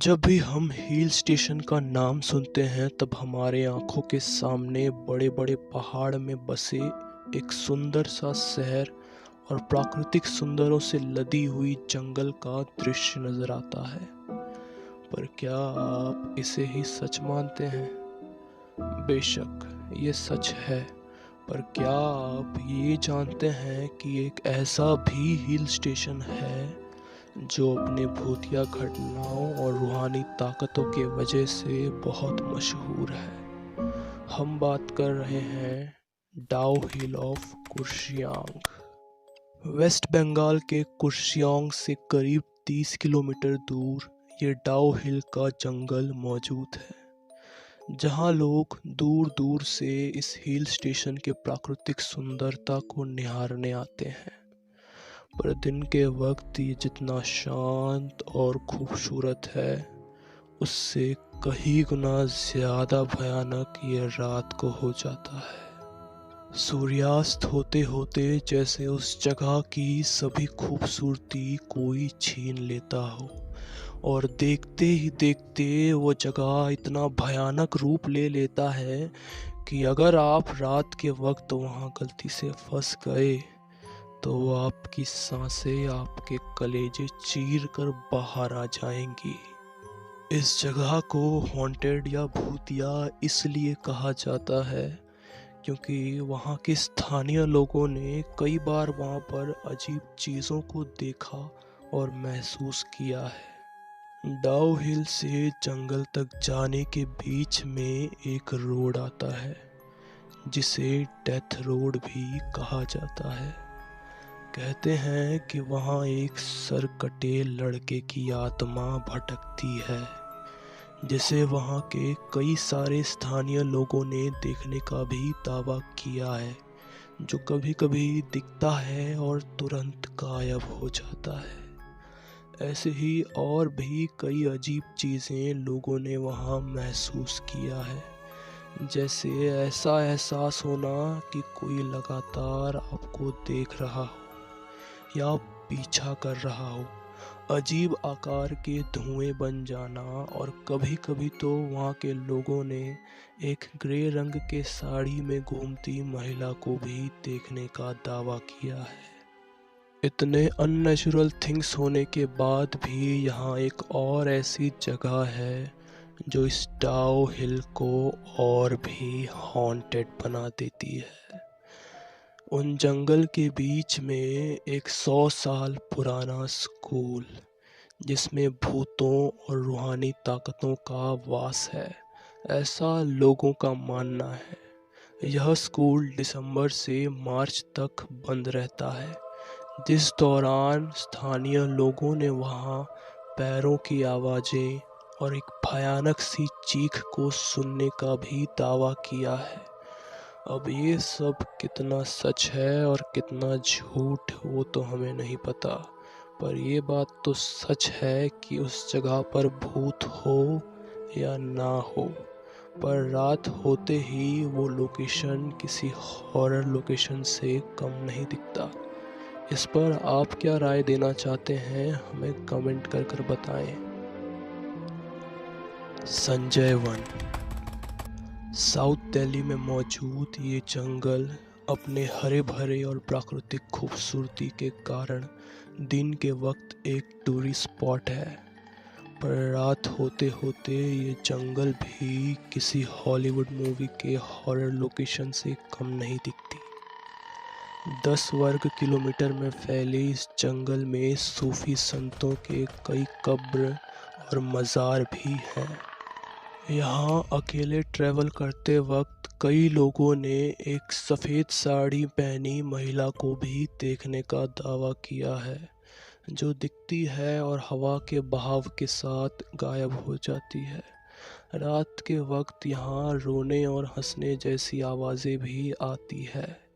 जब भी हम हिल स्टेशन का नाम सुनते हैं तब हमारे आंखों के सामने बड़े बड़े पहाड़ में बसे एक सुंदर सा शहर और प्राकृतिक सुंदरों से लदी हुई जंगल का दृश्य नजर आता है। पर क्या आप इसे ही सच मानते हैं? बेशक ये सच है, पर क्या आप ये जानते हैं कि एक ऐसा भी हिल स्टेशन है जो अपने भूतिया घटनाओं और रूहानी ताकतों के वजह से बहुत मशहूर है। हम बात कर रहे हैं डाउ हिल ऑफ कुर्शियांग। वेस्ट बंगाल के कुर्शियांग से करीब 30 किलोमीटर दूर ये डाउ हिल का जंगल मौजूद है, जहां लोग दूर दूर से इस हिल स्टेशन के प्राकृतिक सुंदरता को निहारने आते हैं। पर दिन के वक्त ये जितना शांत और खूबसूरत है, उससे कहीं गुना ज्यादा भयानक ये रात को हो जाता है। सूर्यास्त होते होते जैसे उस जगह की सभी खूबसूरती कोई छीन लेता हो, और देखते ही देखते वो जगह इतना भयानक रूप ले लेता है कि अगर आप रात के वक्त वहाँ गलती से फंस गए तो आपकी सांसें आपके कलेजे चीर कर बाहर आ जाएंगी। इस जगह को हॉन्टेड या भूतिया इसलिए कहा जाता है क्योंकि वहाँ के स्थानीय लोगों ने कई बार वहाँ पर अजीब चीज़ों को देखा और महसूस किया है। डाउ हिल से जंगल तक जाने के बीच में एक रोड आता है जिसे डेथ रोड भी कहा जाता है। कहते हैं कि वहाँ एक सरकटे लड़के की आत्मा भटकती है, जिसे वहाँ के कई सारे स्थानीय लोगों ने देखने का भी दावा किया है, जो कभी कभी दिखता है और तुरंत गायब हो जाता है। ऐसे ही और भी कई अजीब चीज़ें लोगों ने वहाँ महसूस किया है, जैसे ऐसा एहसास होना कि कोई लगातार आपको देख रहा हो या पीछा कर रहा हो, अजीब आकार के धुएं बन जाना, और कभी कभी तो वहाँ के लोगों ने एक ग्रे रंग के साड़ी में घूमती महिला को भी देखने का दावा किया है। इतने अननेचुरल थिंग्स होने के बाद भी यहाँ एक और ऐसी जगह है जो इस डाउ हिल को और भी हॉन्टेड बना देती है। उन जंगल के बीच में एक 100 साल पुराना स्कूल, जिसमें भूतों और रूहानी ताकतों का वास है, ऐसा लोगों का मानना है। यह स्कूल दिसंबर से मार्च तक बंद रहता है, जिस दौरान स्थानीय लोगों ने वहाँ पैरों की आवाज़ें और एक भयानक सी चीख को सुनने का भी दावा किया है। अब ये सब कितना सच है और कितना झूठ वो तो हमें नहीं पता, पर ये बात तो सच है कि उस जगह पर भूत हो या ना हो, पर रात होते ही वो लोकेशन किसी हॉरर लोकेशन से कम नहीं दिखता। इस पर आप क्या राय देना चाहते हैं, हमें कमेंट कर कर बताएं। संजय वन। साउथ दिल्ली में मौजूद ये जंगल अपने हरे भरे और प्राकृतिक खूबसूरती के कारण दिन के वक्त एक टूरिस्ट स्पॉट है, पर रात होते होते ये जंगल भी किसी हॉलीवुड मूवी के हॉरर लोकेशन से कम नहीं दिखती। 10 वर्ग किलोमीटर में फैले इस जंगल में सूफी संतों के कई कब्र और मज़ार भी हैं। यहाँ अकेले ट्रैवल करते वक्त कई लोगों ने एक सफ़ेद साड़ी पहनी महिला को भी देखने का दावा किया है, जो दिखती है और हवा के बहाव के साथ गायब हो जाती है। रात के वक्त यहाँ रोने और हंसने जैसी आवाज़ें भी आती है।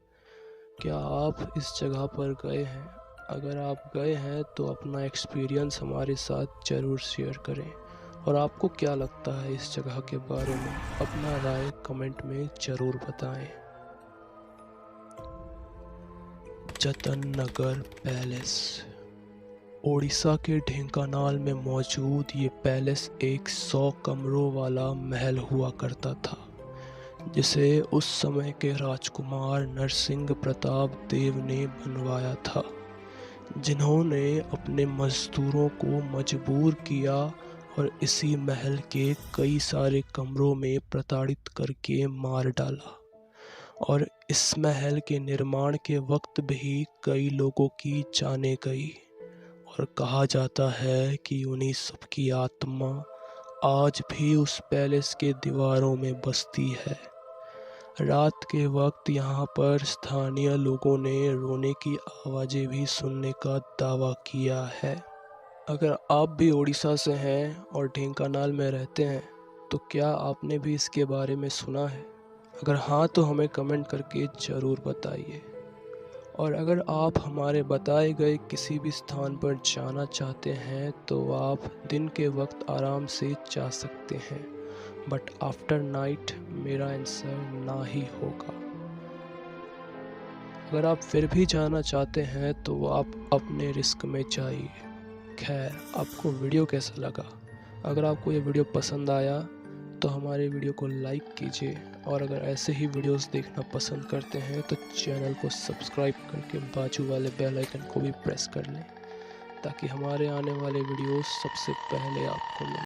क्या आप इस जगह पर गए हैं? अगर आप गए हैं तो अपना एक्सपीरियंस हमारे साथ ज़रूर शेयर करें, और आपको क्या लगता है इस जगह के बारे में, अपना राय कमेंट में ज़रूर बताएं। जतन नगर पैलेस। ओडिशा के ढेंकानाल में मौजूद ये पैलेस एक 100 कमरों वाला महल हुआ करता था, जिसे उस समय के राजकुमार नरसिंह प्रताप देव ने बनवाया था, जिन्होंने अपने मजदूरों को मजबूर किया और इसी महल के कई सारे कमरों में प्रताड़ित करके मार डाला। और इस महल के निर्माण के वक्त भी कई लोगों की जानें गई और कहा जाता है कि उन्हीं सबकी आत्मा आज भी उस पैलेस के दीवारों में बसती है। रात के वक्त यहाँ पर स्थानीय लोगों ने रोने की आवाज़ें भी सुनने का दावा किया है। अगर आप भी उड़ीसा से हैं और ढेंकानाल में रहते हैं तो क्या आपने भी इसके बारे में सुना है? अगर हाँ तो हमें कमेंट करके ज़रूर बताइए। और अगर आप हमारे बताए गए किसी भी स्थान पर जाना चाहते हैं तो आप दिन के वक्त आराम से जा सकते हैं, बट आफ्टर नाइट मेरा आंसर ना ही होगा। अगर आप फिर भी जाना चाहते हैं तो आप अपने रिस्क में जाइए। खैर, आपको वीडियो कैसा लगा? अगर आपको ये वीडियो पसंद आया तो हमारे वीडियो को लाइक कीजिए, और अगर ऐसे ही वीडियोस देखना पसंद करते हैं तो चैनल को सब्सक्राइब करके बाजू वाले बेल आइकन को भी प्रेस कर लें, ताकि हमारे आने वाले वीडियोस सबसे पहले आपको मिलें।